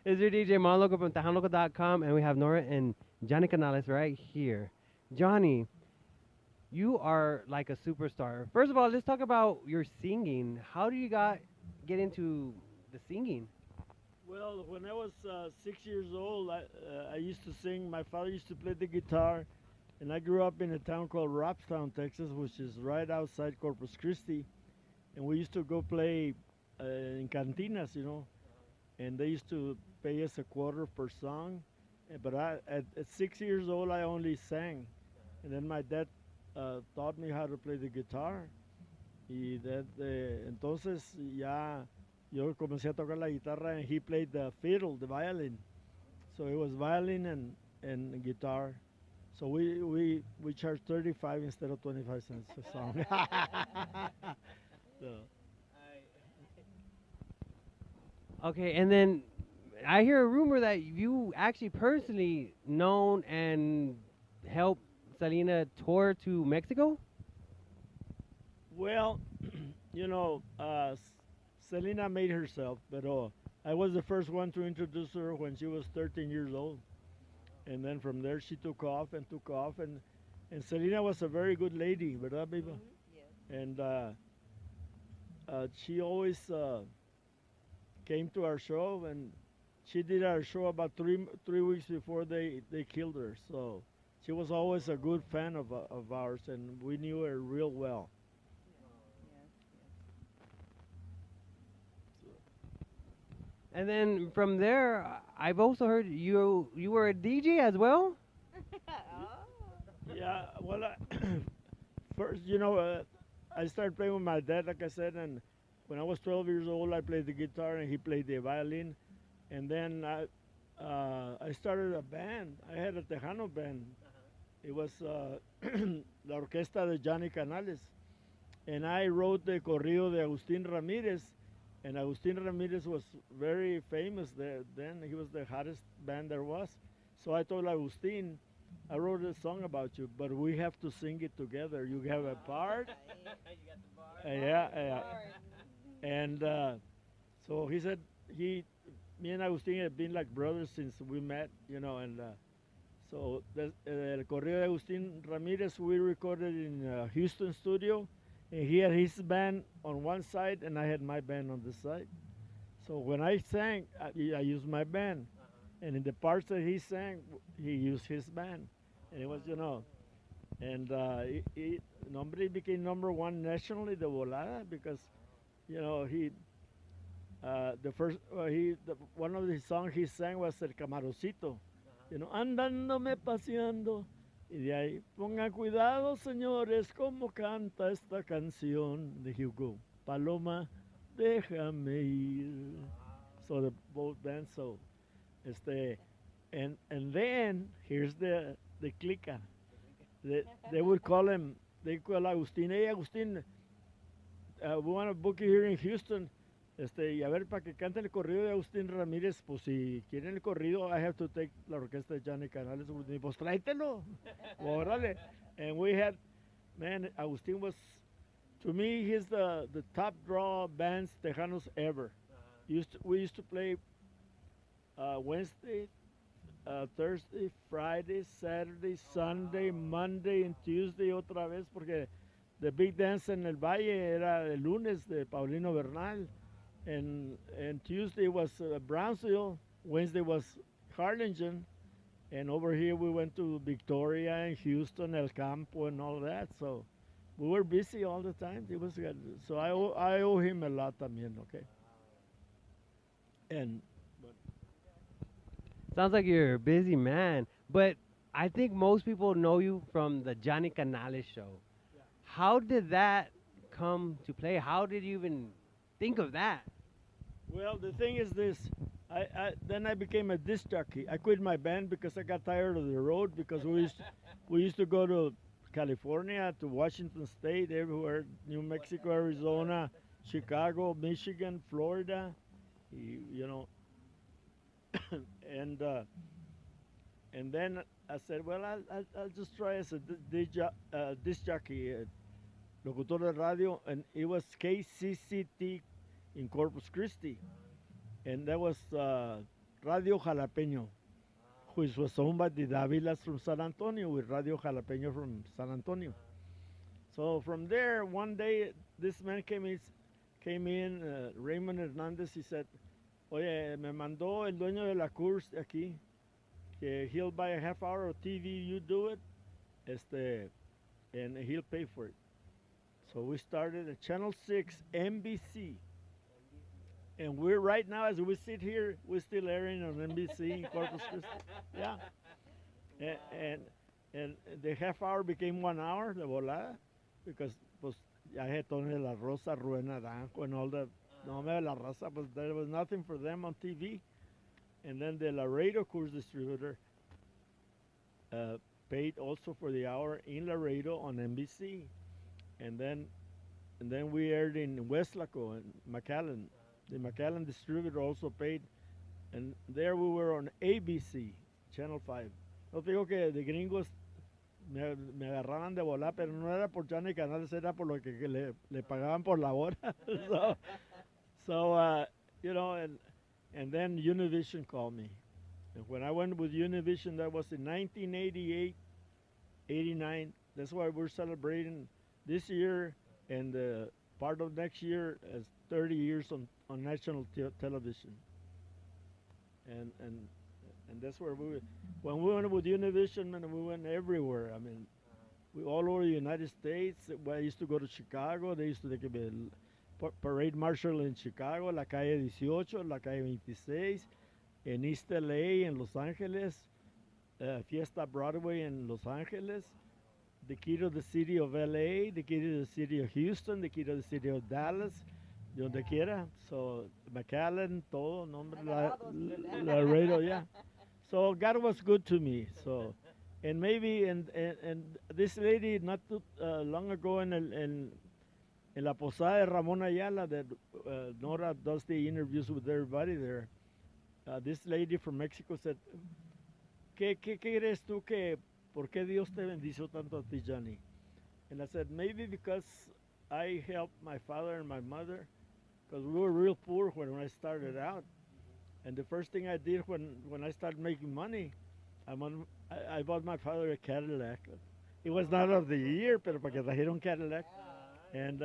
It's your DJ Monloco from TejanLoco.com, and we have Nora and Johnny Canales right here. Johnny, you are like a superstar. First of all, let's talk about your singing. How do you get into the singing? Well, when I was 6 years old, I used to sing. My father used to play the guitar, and I grew up in a town called Robstown, Texas, which is right outside Corpus Christi. And we used to go play in cantinas, and they used to pay us a quarter per song. But at 6 years old, I only sang. And then my dad taught me how to play the guitar. Entonces ya yo comencé a tocar la guitarra, and he played the fiddle, the violin. So it was violin and guitar. So we charged 35 instead of 25 cents a song. So, Okay, and then I hear a rumor that you actually personally known and helped Selena tour to Mexico. well, you know, Selena made herself, but I was the first one to introduce her when she was 13 years old. And then from there she took off and took off. And Selena was a very good lady, ¿verdad, baby? And she always came to our show, and she did our show about three weeks before they killed her. So she was always a good fan of ours, and we knew her real well. And then from there, I've also heard you were a DJ as well. Yeah, well, first, I started playing with my dad, like I said, and when I was 12 years old, I played the guitar and he played the violin. And then I started a band. I had a Tejano band. It was La Orquesta de Johnny Canales. And I wrote the corrido de Agustín Ramirez. And Agustín Ramirez was very famous there. Then he was the hottest band there was. So I told Agustín, I wrote a song about you, but we have to sing it together. You have a part. Yeah, yeah. And so he said me and Agustín had been like brothers since we met, and so El Corrido de Agustín Ramirez we recorded in Houston studio, and he had his band on one side and I had my band on the side. So when I sang, I used my band, and in the parts that he sang, he used his band, and it was, and Nombre became number one nationally, the volada, because he the first one of the songs he sang was El Camarocito, andándome paseando, y de ahí pongan cuidado señores como canta esta canción de Hugo Paloma, déjame ir. So the both bands, so and then here's the clica. They would call him. They call Agustín. Hey, Agustín, we want to book you here in Houston. Y a ver, para que cante el corrido de Agustín Ramírez, pues si quieren el corrido, I have to take la orquesta de Johnny Canales with me. Pues tráetelo. Órale. And we had, man, Agustín was, to me, he's the top draw bands Tejanos ever. We used to play Wednesday, Thursday, Friday, Saturday, Sunday, Monday, and Tuesday otra vez, porque the big dance en el Valle era el lunes de Paulino Bernal, and Tuesday was Brownsville, Wednesday was Harlingen, and over here we went to Victoria and Houston, El Campo, and all that. So we were busy all the time. It was good. So I owe him a lot también, okay? And Sounds like you're a busy man, but I think most people know you from the Johnny Canales show. How did that come to play? How did you even think of that? well, the thing is this. Then I became a disc jockey. I quit my band because I got tired of the road, because we used to go to California, to Washington State, everywhere, New Mexico, Arizona, Chicago, Michigan, Florida, you know. and and then I said, well, I'll just try as a disc jockey, locutor de radio, and it was KCCT in Corpus Christi, and that was Radio Jalapeño, which was owned by the Davilas from San Antonio with Radio Jalapeño from San Antonio. So from there, one day, this man came in, Raymond Hernandez, he said, oye, me mandó el dueño de la course aquí, que he'll buy a half hour of TV, you do it, and he'll pay for it. So we started at Channel 6, NBC. And we're right now, as we sit here, we're still airing on NBC in Corpus Christi. Yeah. And the half hour became 1 hour, de volada, because pues, I had Tony La Rosa, Rubén Naranjo, and all the, no me la raza, but there was nothing for them on TV. And then the Laredo course distributor paid also for the hour in Laredo on NBC. And then we aired in Westlaco and McAllen. The McAllen distributor also paid, and there we were on ABC, Channel 5. No te digo que de gringos me agarraban de volar, pero no era por Johnny Canales, era por lo que le pagaban por la hora. so you know, and then Univision called me. And when I went with Univision, that was in 1988, 89. That's why we're celebrating this year and part of next year as 30 years on national television. And that's where when we went with Univision, man, we went everywhere. I mean, we all over the United States. I used to go to Chicago. They used to take a parade marshal in Chicago, la calle 18, la calle 26, en East LA, en Los Angeles, Fiesta Broadway in Los Angeles, the key to the city of LA, the key to the city of Houston, the key to the city of Dallas, donde quiera. So McAllen, todo, nombre, Laredo, yeah. So God was good to me. So, and maybe, and this lady not too long ago in la posada de Ramón Ayala that Nora does the interviews with everybody there. This lady from Mexico said, ¿Qué crees tú que, por qué Dios te bendició tanto a ti, Johnny? And I said, maybe because I helped my father and my mother, because we were real poor when I started out. And the first thing I did when I started making money, I bought my father a Cadillac. It was not of the year, pero para que trajeron Cadillac. And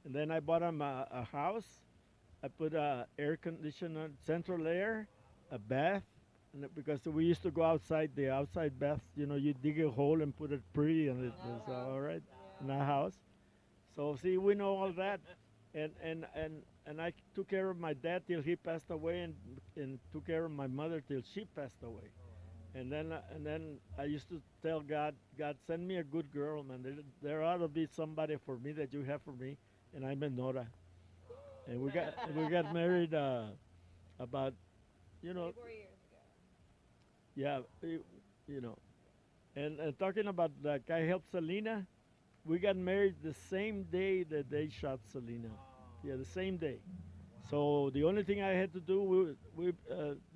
then I bought him a house. I put air conditioner, central air, a bath, and because we used to go outside, the outside bath, you know, you dig a hole and put it pretty, and it's all right in our house. So see, we know all that. And I took care of my dad till he passed away, and took care of my mother till she passed away. And then I used to tell God, send me a good girl, man. There ought to be somebody for me that you have for me, and I met Nora. And we got married about, you know, 4 years ago. yeah, you know. And talking about like I helped Selena, we got married the same day that they shot Selena. Yeah, the same day. So the only thing I had to do,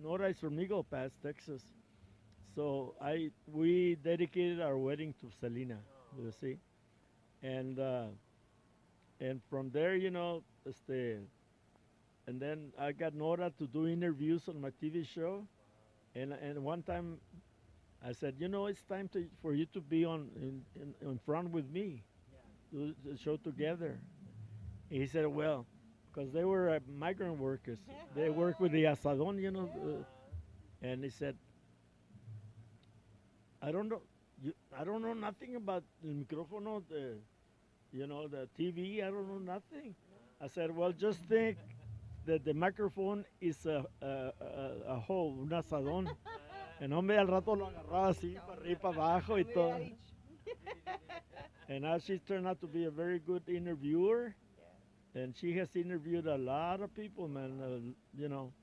Nora is from Eagle Pass, Texas. So we dedicated our wedding to Selena, you see. And from there, you know, and then I got Nora to do interviews on my TV show. And one time I said, you know, it's time for you to be in front with me, do the show together. And he said, well, because they were migrant workers. They work with the asadón, you know. And he said, I don't know nothing about the micrófono, you know, the TV. I don't know nothing. I said, well, just think that the microphone is a hole, un asadón. And hombre, al rato lo agarraba así, para arriba, para abajo y todo. And now she turned out to be a very good interviewer. And she has interviewed a lot of people, man, you know.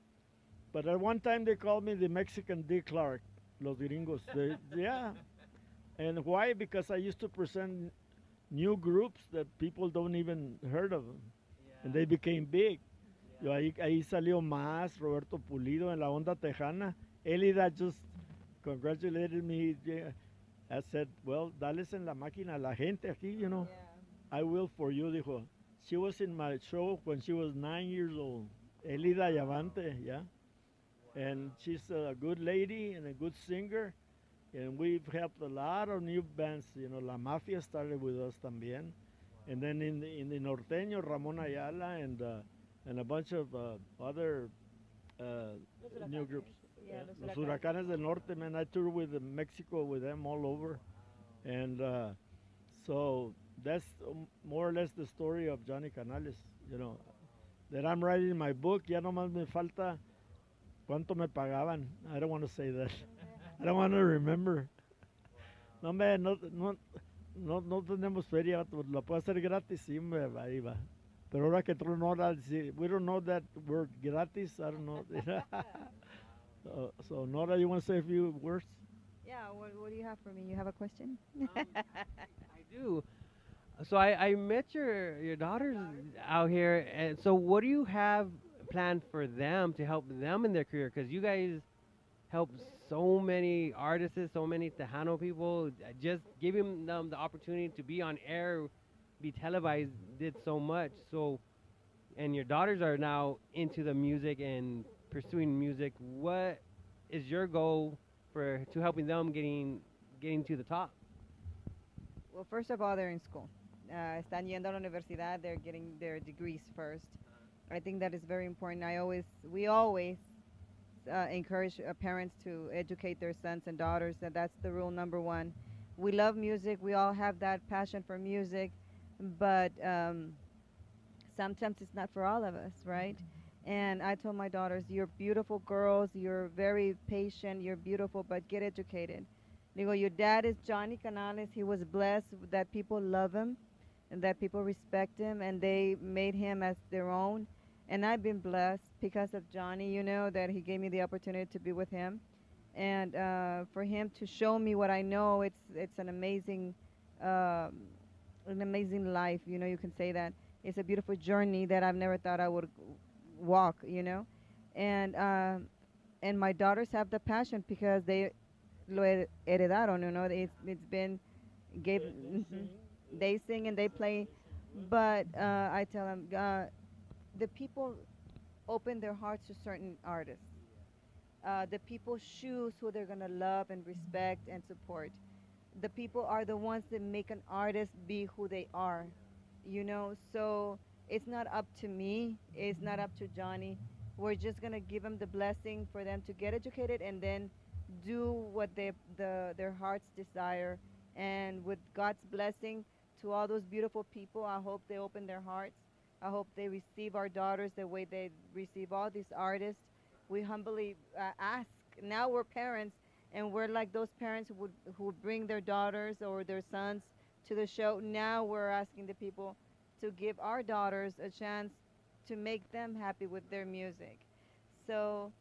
But at one time they called me the Mexican Dick Clark, los gringos. Yeah. And why? Because I used to present new groups that people don't even heard of them. Yeah. And they became big. Yeah. Ahí salió más, Roberto Pulido en la onda tejana. Elida just congratulated me. Yeah. I said, well, dales en la máquina a la gente aquí, you know. Yeah. I will for you, dijo. She was in my show when she was 9 years old. Elida Llavante, yeah. and she's a good lady and a good singer. And we've helped a lot of new bands. You know, La Mafia started with us también, and then in the norteño, Ramon Ayala and a bunch of other uh, Los new huracanes. groups. Yeah, los Los huracanes. Huracanes del Norte, man. I tour with Mexico with them all over, and so that's more or less the story of Johnny Canales. You know, that I'm writing my book. Ya nomás me falta cuánto me pagaban. I don't want to say that. I don't want to remember. No, hombre, no tenemos feria, lo puedo hacer gratis, sí, hombre, ahí va. Pero ahora que tú no, we don't know that word gratis, I don't know. So, Nora, you want to say a few words? Yeah, what do you have for me? You have a question? I do. So I met your daughters out here, and so what do you have planned for them to help them in their career? Because you guys help so many artists, so many Tejano people. Just giving them the opportunity to be on air, be televised, did so much. So, and your daughters are now into the music and pursuing music. What is your goal for to helping them getting to the top? Well, first of all, they're in school. Están yendo a la universidad. They're getting their degrees first. I think that is very important. We always encourage parents to educate their sons and daughters. That's the rule number one. We love music. We all have that passion for music, but sometimes it's not for all of us, right? And I told my daughters, "You're beautiful girls. You're very patient. You're beautiful, but get educated." Digo, your dad is Johnny Canales. He was blessed that people love him and that people respect him, and they made him as their own. And I've been blessed because of Johnny, that he gave me the opportunity to be with him. And for him to show me what I know, it's um an amazing life. You can say that. It's a beautiful journey that I've never thought I would walk. And my daughters have the passion because they lo heredaron, it's been gave mhm. They sing and they play, but I tell them the people open their hearts to certain artists. The people choose who they're gonna love and respect and support. The people are the ones that make an artist be who they are. So it's not up to me, it's not up to Johnny. We're just gonna give them the blessing for them to get educated and then do what their hearts desire. And with God's blessing to all those beautiful people, I hope they open their hearts. I hope they receive our daughters the way they receive all these artists. We humbly ask. Now we're parents, and we're like those parents who would bring their daughters or their sons to the show. Now we're asking the people to give our daughters a chance to make them happy with their music. So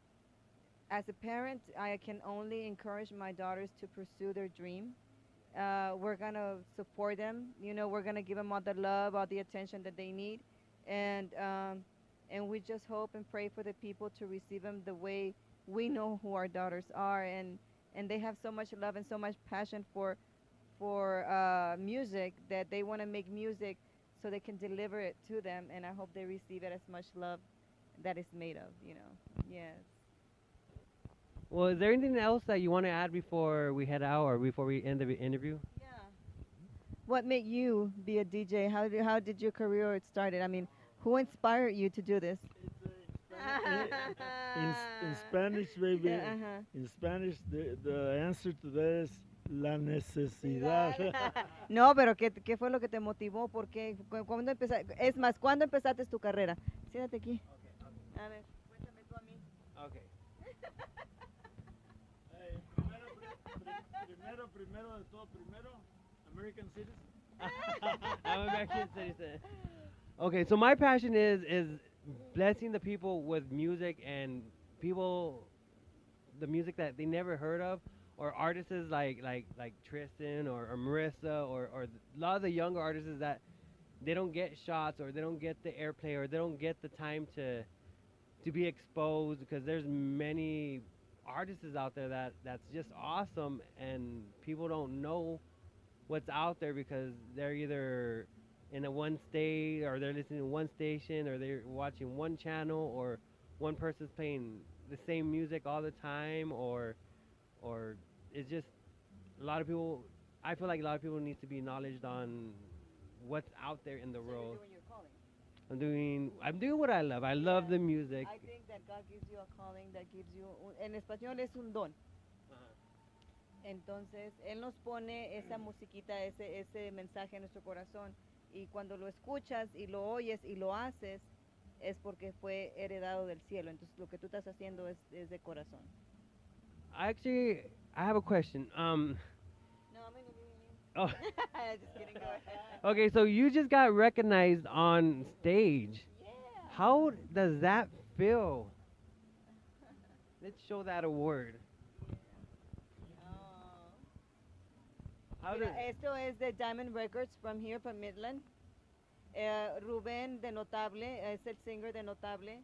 as a parent, I can only encourage my daughters to pursue their dream. We're gonna support them. We're gonna give them all the love, all the attention that they need, and we just hope and pray for the people to receive them the way we know who our daughters are, and they have so much love and so much passion for music that they want to make music so they can deliver it to them, and I hope they receive it as much love that it's made of. Yes. Well, is there anything else that you want to add before we head out or before we end the interview? Yeah. What made you be a DJ? How did your career started? I mean, who inspired you to do this? In Spanish, baby, Uh-huh. in Spanish, the answer to that is la necesidad. No, pero ¿qué fue lo que te motivó? ¿Cuándo es más, ¿cuándo empezaste tu carrera? Siéntate aquí. A ver, cuéntame tú a mí. Okay. Hey, primero de todo, American citizen. I'm American citizen. Okay, so my passion is blessing the people with music and people the music that they never heard of or artists like Tristan or Marissa or a lot of the younger artists that they don't get shots or they don't get the airplay or they don't get the time to be exposed because there's many artists out there that's just awesome and people don't know what's out there because they're either in a one state or they're listening to one station or they're watching one channel or one person's playing the same music all the time, or it's just a lot of people. I feel like a lot of people need to be knowledge on what's out there in the So you're world. doing your calling. I'm doing what I love. I love Yeah. the music. I think that God gives you a calling, that gives you, en español es un don. Entonces, Él nos pone esa musiquita, ese mensaje en nuestro corazón. Y cuando lo escuchas y lo oyes y lo haces, es porque fue heredado del cielo. Entonces, lo que tú estás haciendo es de corazón. Actually, I have a question. No, I'm gonna Oh, just kidding, go ahead. okay. So you just got recognized on stage. Yeah. How does that feel? Let's show that award. Oh. How Mira, does? esto es de Diamond Records from here, from Midland. Rubén de Notable, es el singer de Notable,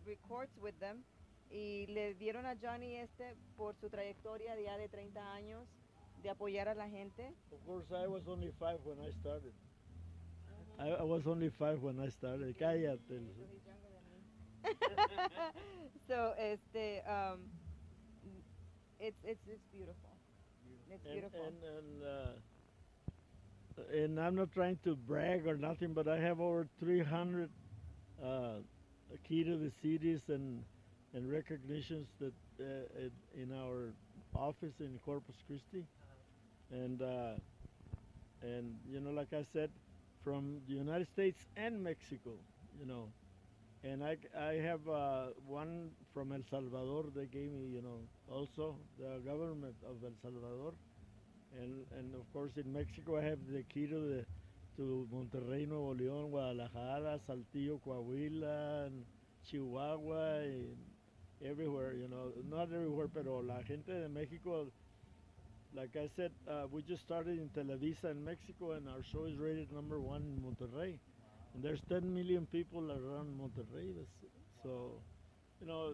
records with them y le dieron a Johnny por su trayectoria ya de 30 años de apoyar a la gente. Of course, I was only 5 when I started. I was only 5 when I started. Cállate. So he's younger than me. So it's beautiful. It's beautiful. And I'm not trying to brag or nothing, but I have over 300 key to the cities and recognitions that in our office in Corpus Christi, and you know, like I said, from the United States and Mexico, you know, and I have one from El Salvador. They gave me, you know, also the government of El Salvador. And of course in Mexico I have the key to Monterrey, Nuevo León, Guadalajara, Saltillo, Coahuila, and Chihuahua, and everywhere, you know, not everywhere, pero la gente de Mexico, like I said, we just started in Televisa in Mexico, and our show is rated #1 in Monterrey, and there's 10 million people around Monterrey. So, you know,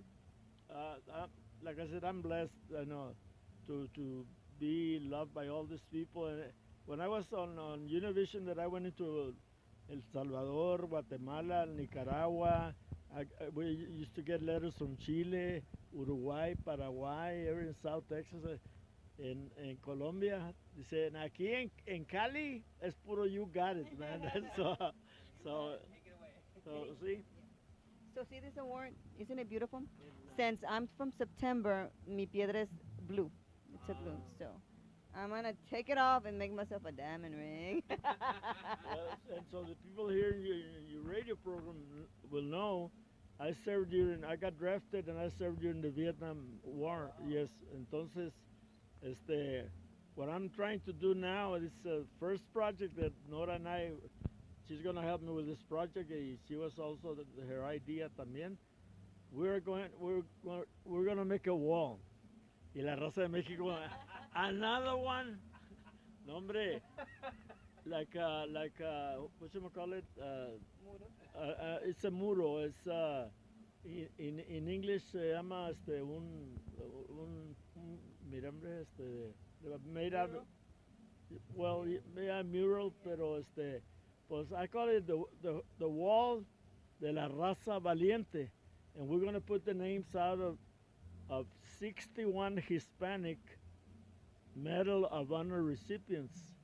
like I said, I'm blessed, I know, to be loved by all these people. And when I was on Univision, that I went into El Salvador, Guatemala, Nicaragua. We used to get letters from Chile, Uruguay, Paraguay, every in South Texas, en Colombia. Dicen, aquí en Cali es puro you got it, man. so, see? So see this award? Isn't it beautiful? Since I'm from September, mi piedra es blue. It's a blue. So I'm gonna take it off and make myself a diamond ring. And so the people here in your radio program will know, I got drafted and I served during the Vietnam War. Yes, entonces, what I'm trying to do now is first project that Nora and she's gonna help me with this project. She was also her idea también. We're gonna make a wall. Y la raza de México, another one. No, hombre, like what you call it? It's a muro. It's in English se llama un mira, hombre, made out. Well, yeah, mural, pero pues I call it the wall de la raza valiente, and we're gonna put the names out of 61 Hispanic Medal of Honor recipients.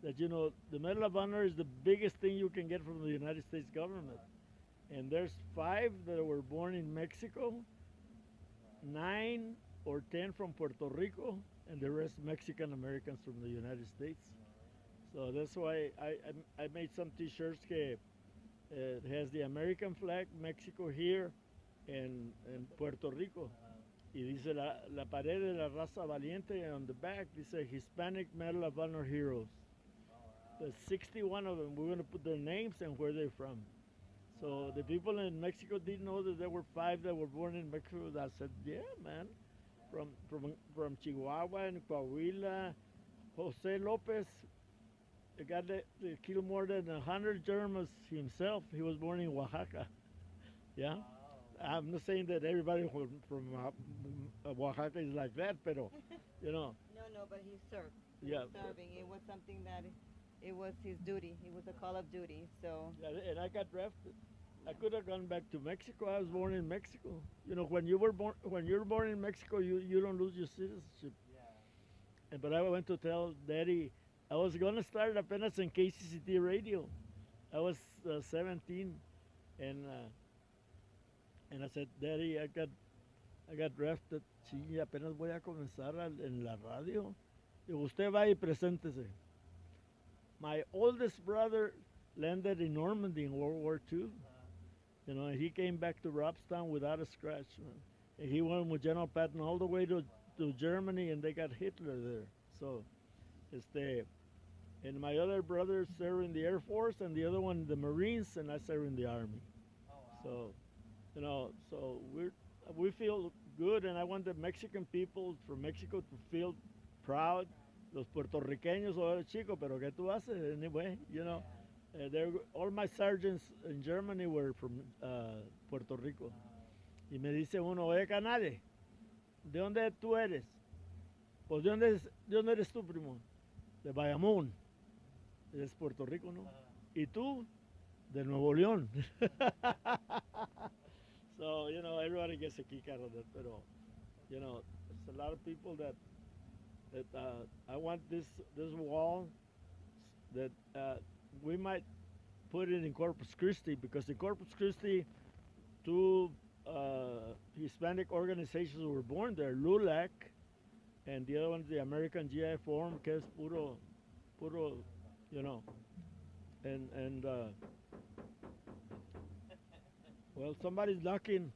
That, you know, the Medal of Honor is the biggest thing you can get from the United States government. And there's 5 that were born in Mexico, 9 or 10 from Puerto Rico, and the rest Mexican Americans from the United States. So that's why I made some T-shirts that it has the American flag, Mexico here, and Puerto Rico. Y dice la pared de la raza valiente, and on the back dice Hispanic Medal of Honor Heroes. There's 61 of them. We're going to put their names and where they're from. So the people in Mexico didn't know that there were 5 that were born in Mexico. I said, yeah, man. From Chihuahua and Coahuila. Jose Lopez, the guy that killed more than 100 Germans himself, he was born in Oaxaca. Yeah? I'm not saying that everybody from Oaxaca is like that, pero, you know. No, but he served. He Yeah. was serving. It was something that it was his duty. It was a call of duty. So. And I got drafted. I could have gone back to Mexico. I was born in Mexico. You know, when you're born in Mexico, you don't lose your citizenship. But I went to tell Daddy I was gonna start apenas en KCCT radio. I was 17, and I said, Daddy, I got drafted. Sí, apenas voy a comenzar en la radio. Y usted va y preséntese. My oldest brother landed in Normandy in World War II. You know, and he came back to Robstown without a scratch. Man. And he went with General Patton all the way to Germany, and they got Hitler there. So, and my other brother served in the Air Force, and the other one in the Marines, and I served in the Army. So, you know, so we feel good, and I want the Mexican people from Mexico to feel proud. Los puertorriqueños, oh, chico, pero ¿qué tú haces? Anyway, you know, all my sergeants in Germany were from Puerto Rico. Y me dice uno, oye, Canales, ¿de dónde tú eres? Pues, ¿de dónde eres tú, primo? De Bayamón. Es Puerto Rico, ¿no? ¿Y tú? De Nuevo León. So, you know, everybody gets a kick out of that, pero, you know, there's a lot of people that I want this wall that we might put it in Corpus Christi, because in Corpus Christi, two Hispanic organizations were born there, LULAC, and the other one is the American GI Forum, que es puro, you know, and well, somebody's knocking.